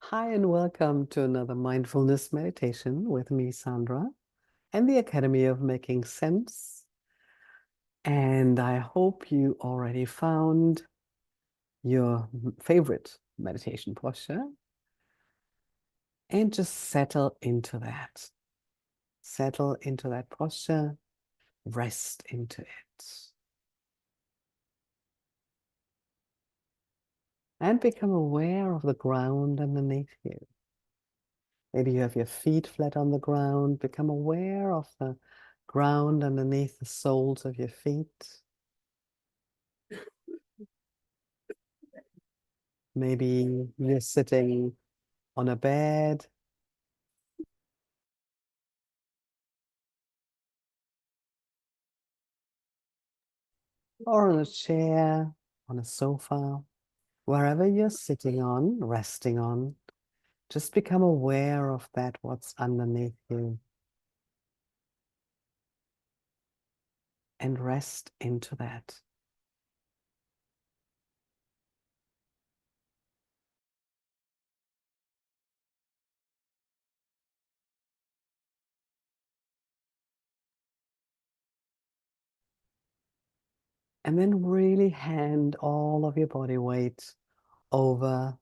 Hi, and welcome to another mindfulness meditation with me, Sandra, and the Academy of Making Sense. And I hope you already found your favorite meditation posture and just settle into that. Settle into that posture, rest into it, and become aware of the ground underneath you. Maybe you have your feet flat on the ground. Become aware of the ground underneath the soles of your feet. Maybe you're sitting on a bed or on a chair, on a sofa, wherever you're sitting on, resting on, just become aware of that, what's underneath you, and rest into that. And then really hand all of your body weight over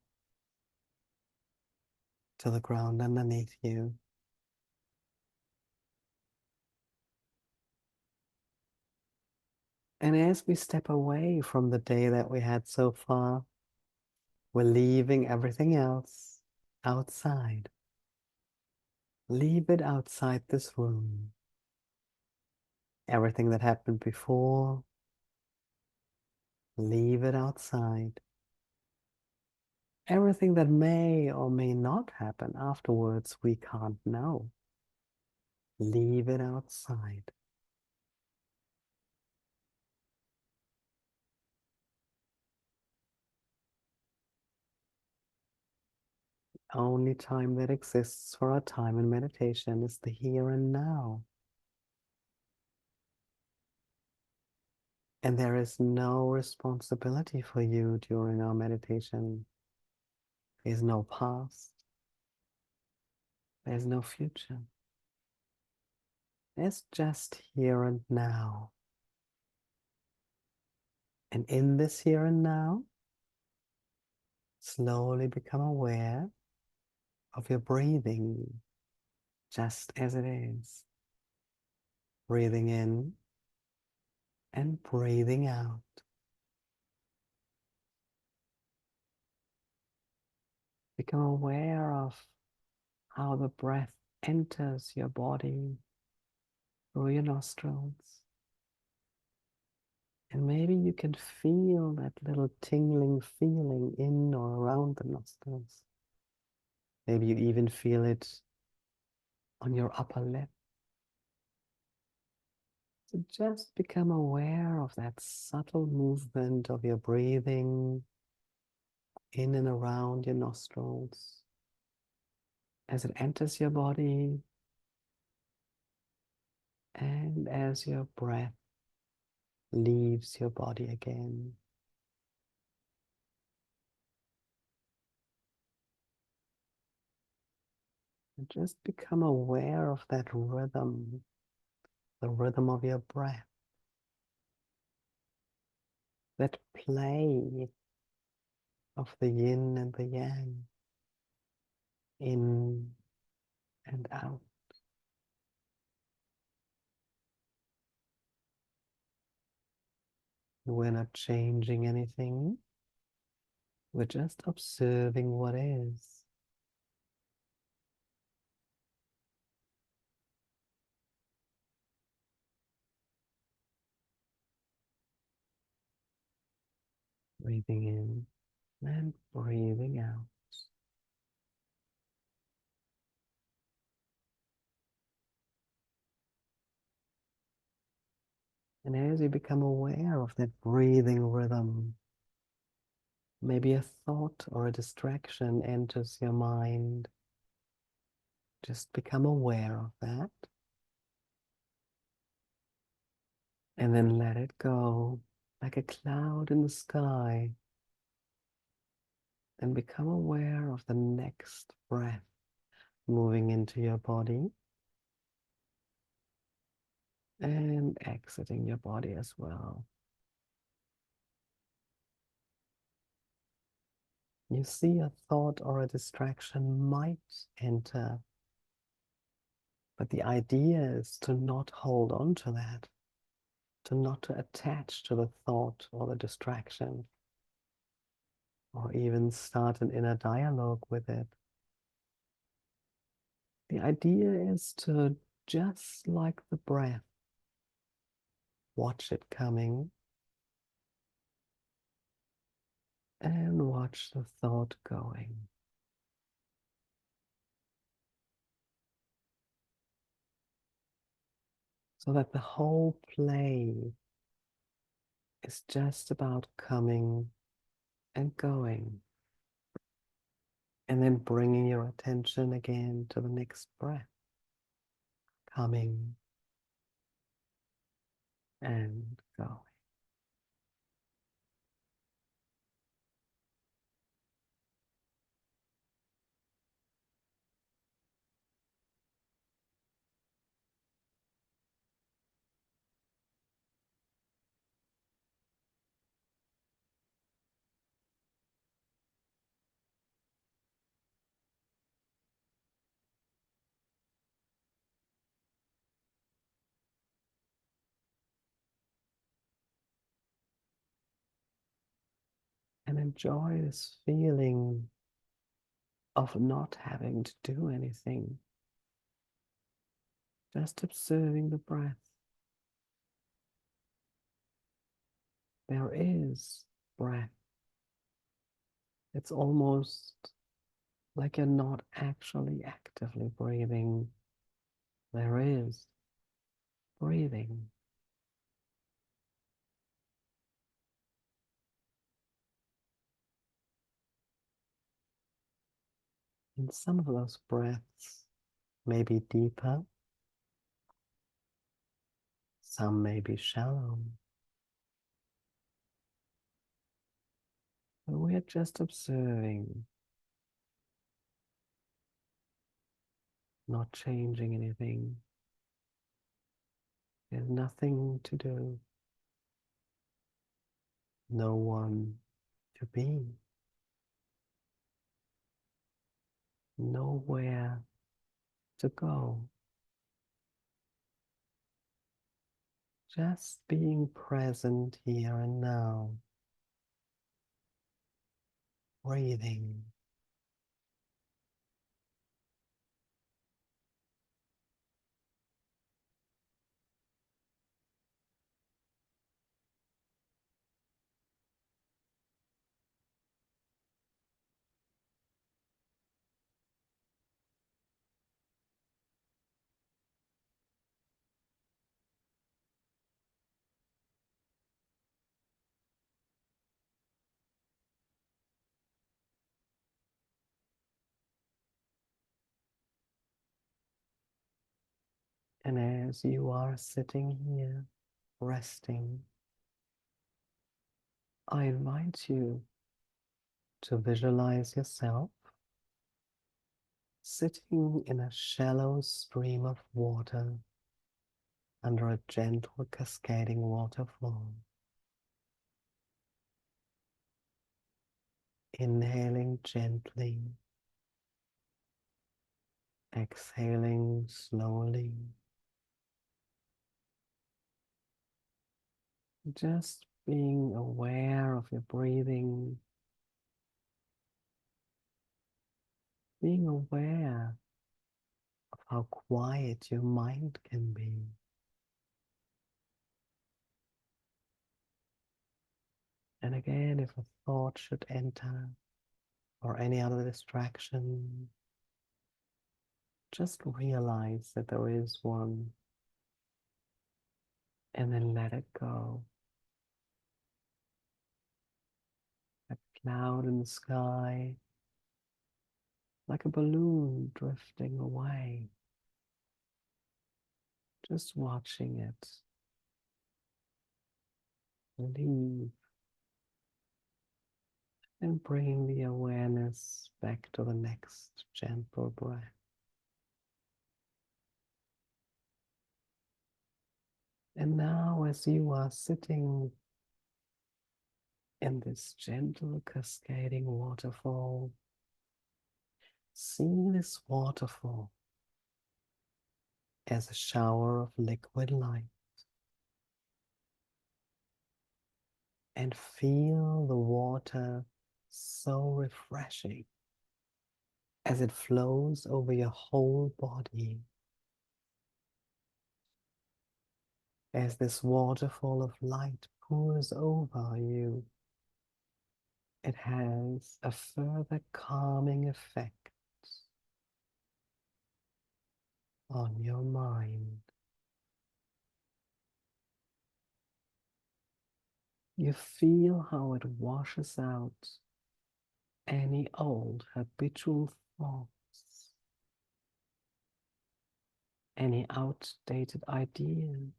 to the ground underneath you. And as we step away from the day that we had so far, we're leaving everything else outside. Leave it outside this room. Everything that happened before, leave it outside. Everything that may or may not happen afterwards, we can't know. Leave it outside. The only time that exists for our time in meditation is the here and now. And there is no responsibility for you during our meditation. There's no past. There's no future. It's just here and now. And in this here and now, slowly become aware of your breathing just as it is. Breathing in and breathing out. Become aware of how the breath enters your body through your nostrils. And maybe you can feel that little tingling feeling in or around the nostrils. Maybe you even feel it on your upper lip. So just become aware of that subtle movement of your breathing in and around your nostrils as it enters your body and as your breath leaves your body again. And just become aware of that rhythm, the rhythm of your breath, that play of the yin and the yang, in and out. We're not changing anything. We're just observing what is. Breathing in and breathing out. And as you become aware of that breathing rhythm, maybe a thought or a distraction enters your mind. Just become aware of that. And then let it go like a cloud in the sky and become aware of the next breath moving into your body and exiting your body as well. You see a thought or a distraction might enter, but the idea is to not hold on to that, to not to attach to the thought or the distraction, or even start an inner dialogue with it. The idea is to, just like the breath, watch it coming and watch the thought going. So that the whole play is just about coming and going, and then bringing your attention again to the next breath, coming and going. And enjoy this feeling of not having to do anything, just observing the breath. There is breath. It's almost like you're not actually actively breathing. There is breathing. And some of those breaths may be deeper, some may be shallow. But we're just observing, not changing anything. There's nothing to do, no one to be, nowhere to go. Just being present here and now, breathing. And as you are sitting here, resting, I invite you to visualize yourself sitting in a shallow stream of water under a gentle cascading waterfall. Inhaling gently, exhaling slowly, just being aware of your breathing, being aware of how quiet your mind can be. And again, if a thought should enter or any other distraction, just realize that there is one and then let it go. A cloud in the sky, like a balloon drifting away. Just watching it leave and bringing the awareness back to the next gentle breath. And now, as you are sitting in this gentle cascading waterfall, see this waterfall as a shower of liquid light and feel the water so refreshing as it flows over your whole body. As this waterfall of light pours over you, it has a further calming effect on your mind. You feel how it washes out any old habitual thoughts, any outdated ideas,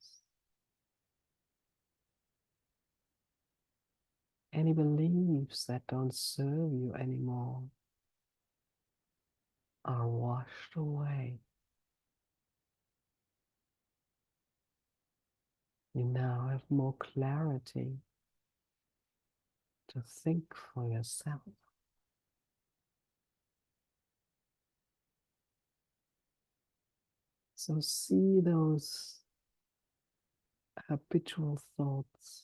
any beliefs that don't serve you anymore are washed away. You now have more clarity to think for yourself. So see those habitual thoughts,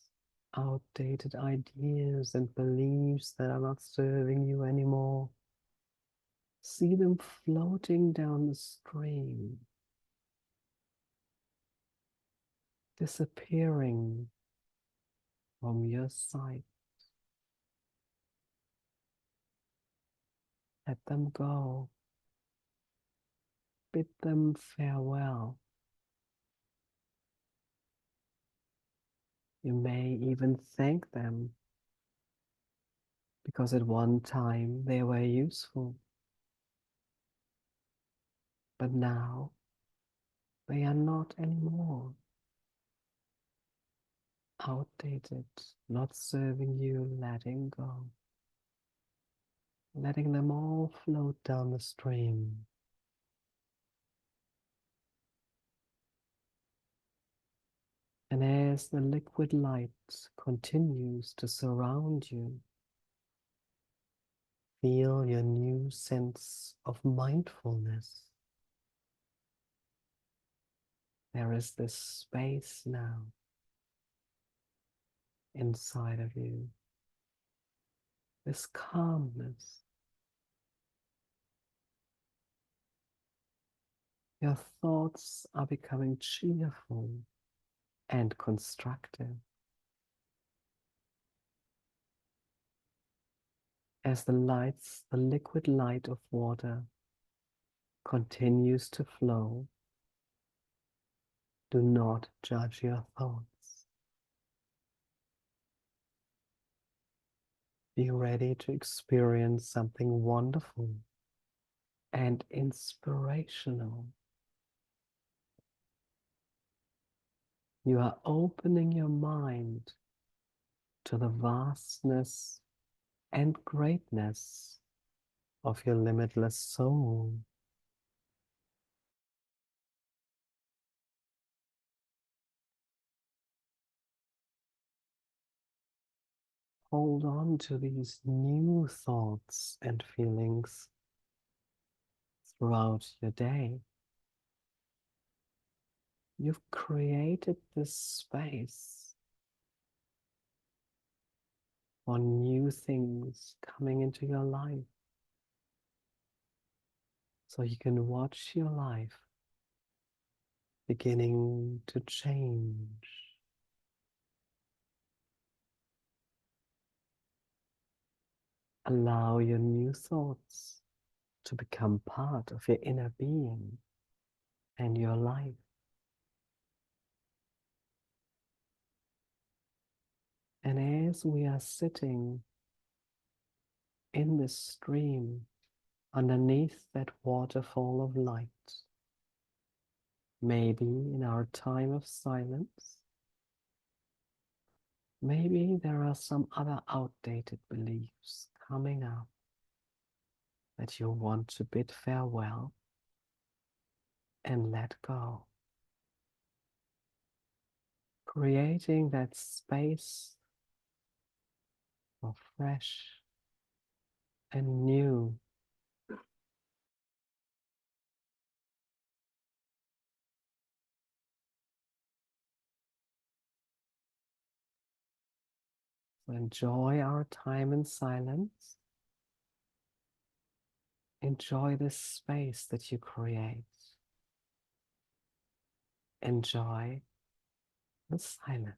outdated ideas and beliefs that are not serving you anymore. See them floating down the stream, disappearing from your sight. Let them go. Bid them farewell. You may even thank them because at one time they were useful, but now they are not anymore. Outdated, not serving you, letting go. Letting them all float down the stream. And as the liquid light continues to surround you, feel your new sense of mindfulness. There is this space now inside of you, this calmness. Your thoughts are becoming cheerful and constructive. As the liquid light of water continues to flow, do not judge your thoughts. Be ready to experience something wonderful and inspirational. You are opening your mind to the vastness and greatness of your limitless soul. Hold on to these new thoughts and feelings throughout your day. You've created this space for new things coming into your life, so you can watch your life beginning to change. Allow your new thoughts to become part of your inner being and your life. And as we are sitting in this stream, underneath that waterfall of light, maybe in our time of silence, maybe there are some other outdated beliefs coming up that you want to bid farewell and let go. Creating that space for fresh and new. So enjoy our time in silence. Enjoy this space that you create. Enjoy the silence.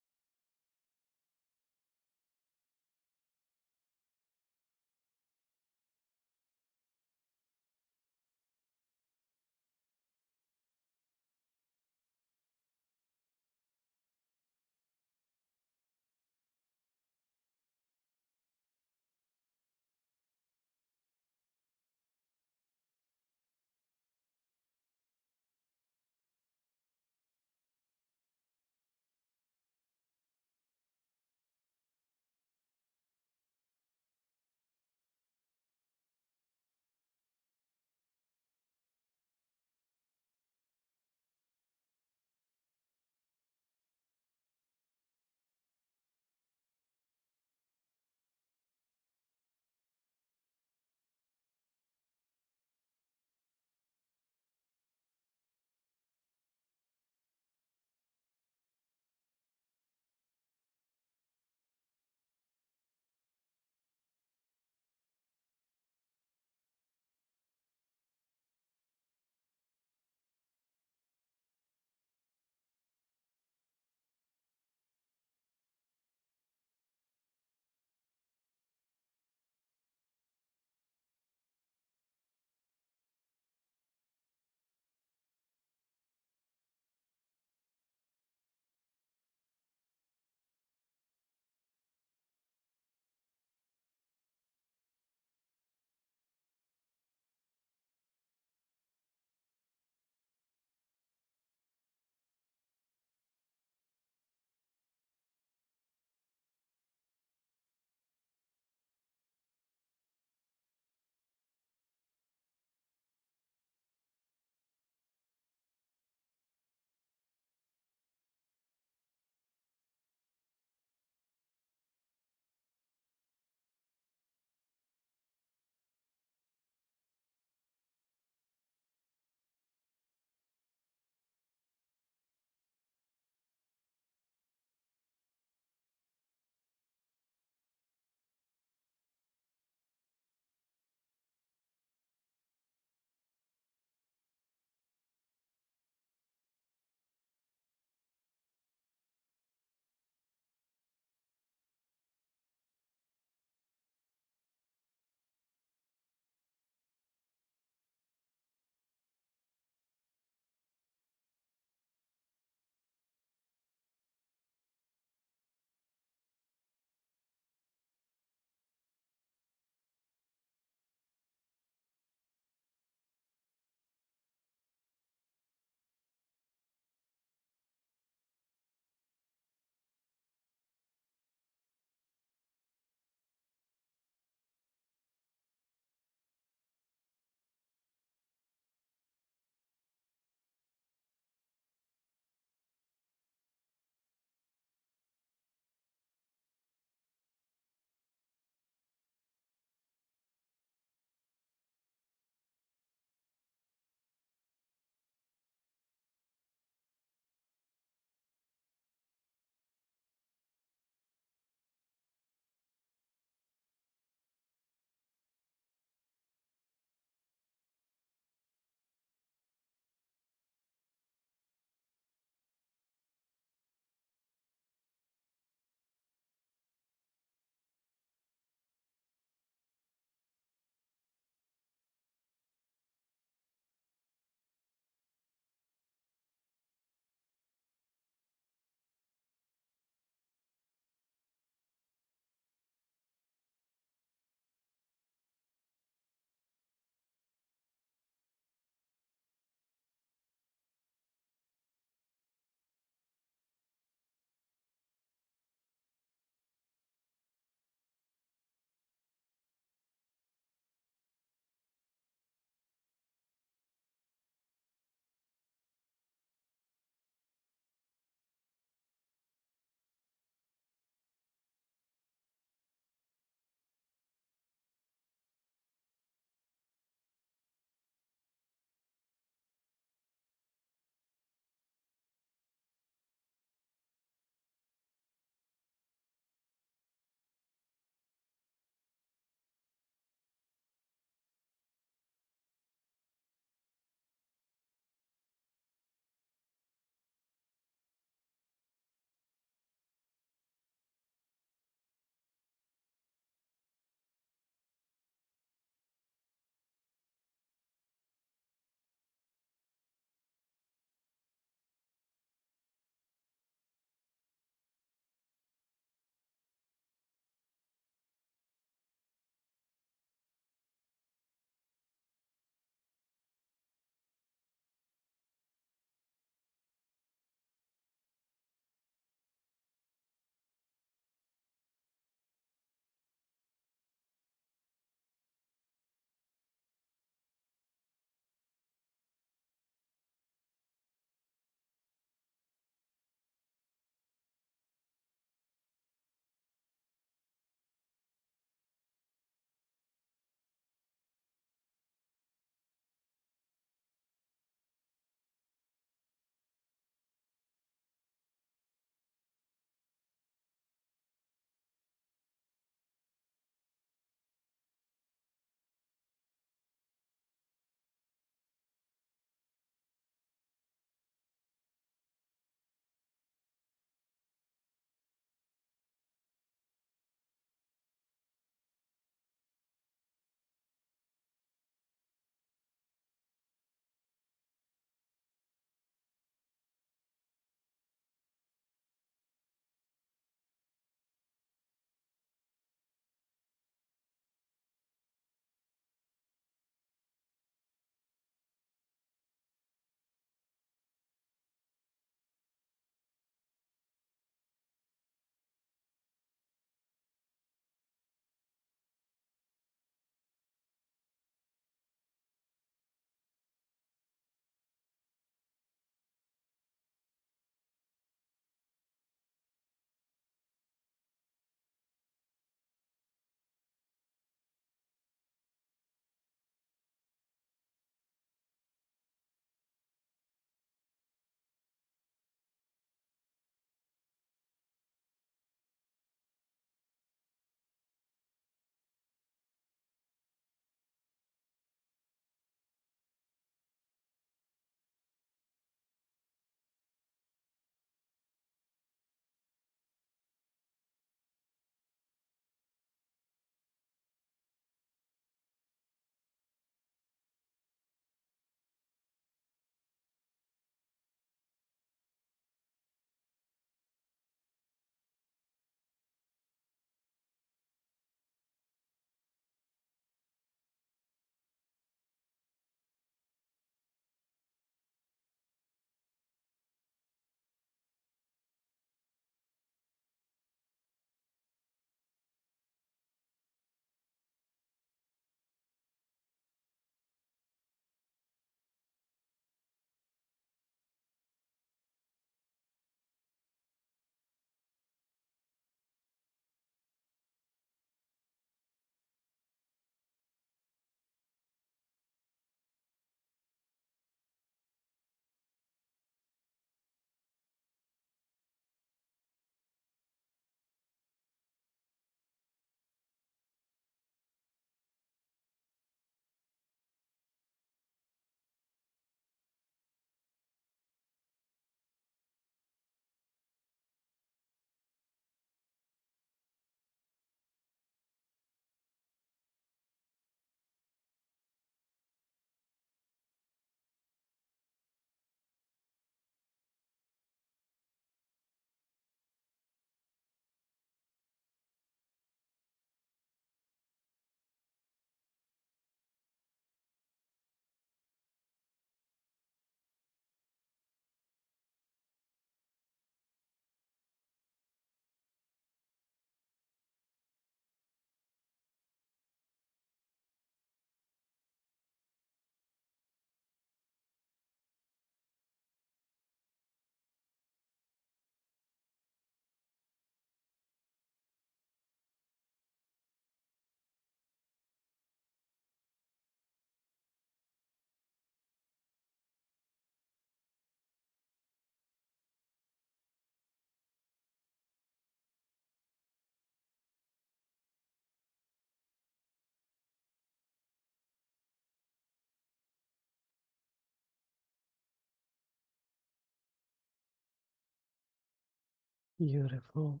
Beautiful.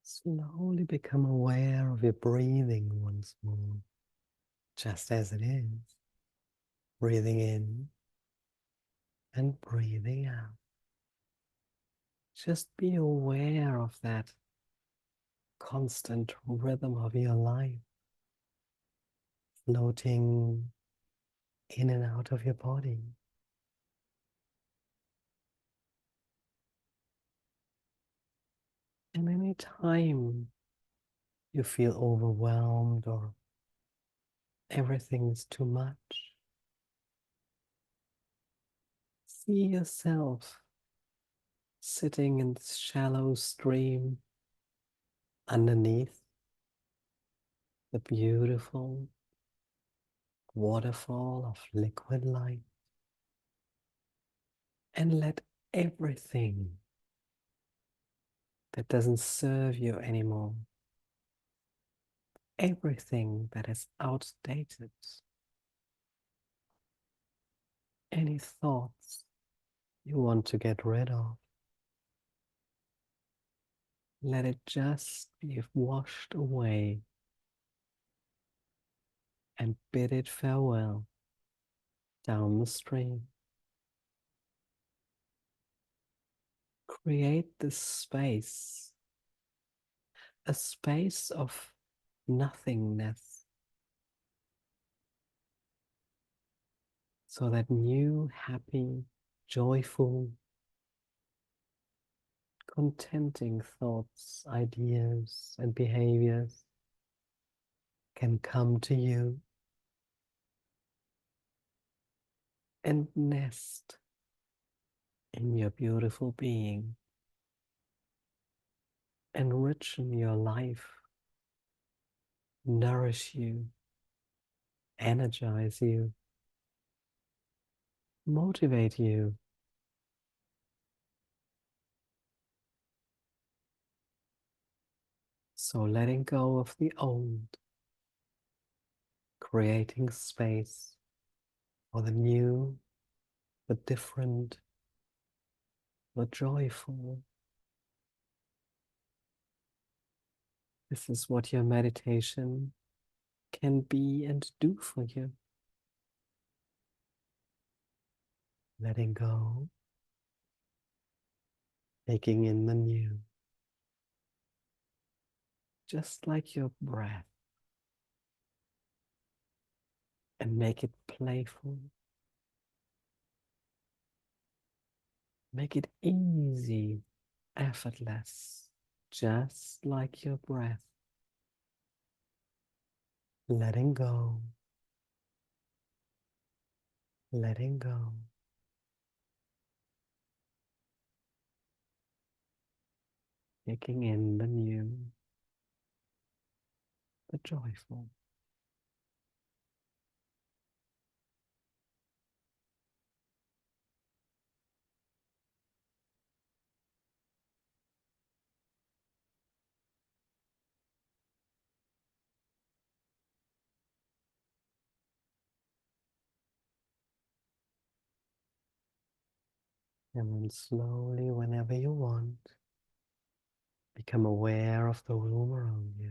Slowly become aware of your breathing once more, just as it is. Breathing in and breathing out. Just be aware of that constant rhythm of your life, floating in and out of your body. And any time you feel overwhelmed or everything's too much, see yourself sitting in this shallow stream underneath the beautiful waterfall of liquid light, and let everything that doesn't serve you anymore, everything that is outdated, any thoughts you want to get rid of, let it just be washed away and bid it farewell down the stream. Create this space, a space of nothingness, so that new, happy, joyful, contenting thoughts, ideas, and behaviors can come to you and nest in your beautiful being, enrichen your life, nourish you, energize you, motivate you. So letting go of the old, creating space for the new, the different, the joyful. This is what your meditation can be and do for you. Letting go, taking in the new, just like your breath, and make it playful. Make it easy, effortless, just like your breath. Letting go, letting go. Taking in the new, the joyful. And then slowly, whenever you want, become aware of the room around you.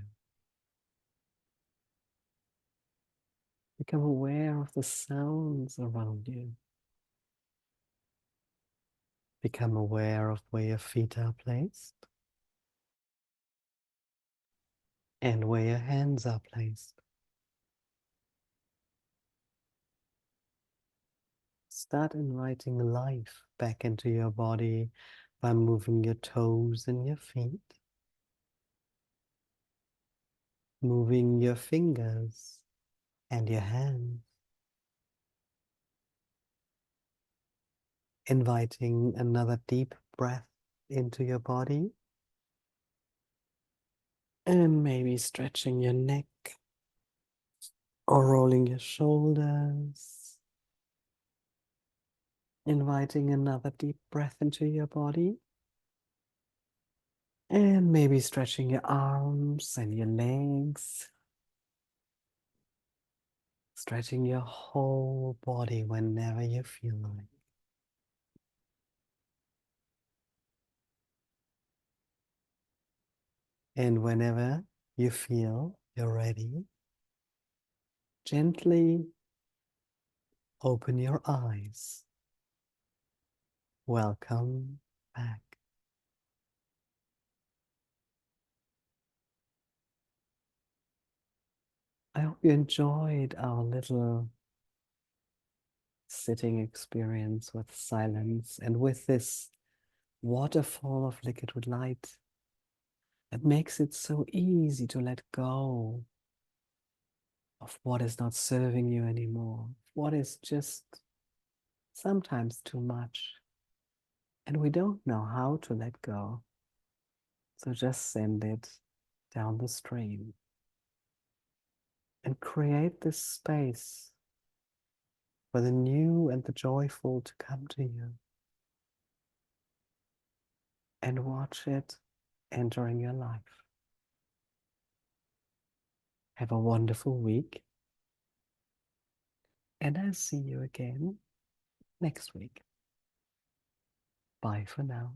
Become aware of the sounds around you. Become aware of where your feet are placed and where your hands are placed. Start inviting life back into your body by moving your toes and your feet, moving your fingers and your hands, inviting another deep breath into your body, and maybe stretching your neck or rolling your shoulders, inviting another deep breath into your body, and maybe stretching your arms and your legs, stretching your whole body whenever you feel like. And whenever you feel you're ready, gently open your eyes. Welcome back. I hope you enjoyed our little sitting experience with silence and with this waterfall of liquid light that makes it so easy to let go of what is not serving you anymore, what is just sometimes too much. And we don't know how to let go. So just send it down the stream and create this space for the new and the joyful to come to you, and watch it entering your life. Have a wonderful week, and I'll see you again next week. Bye for now.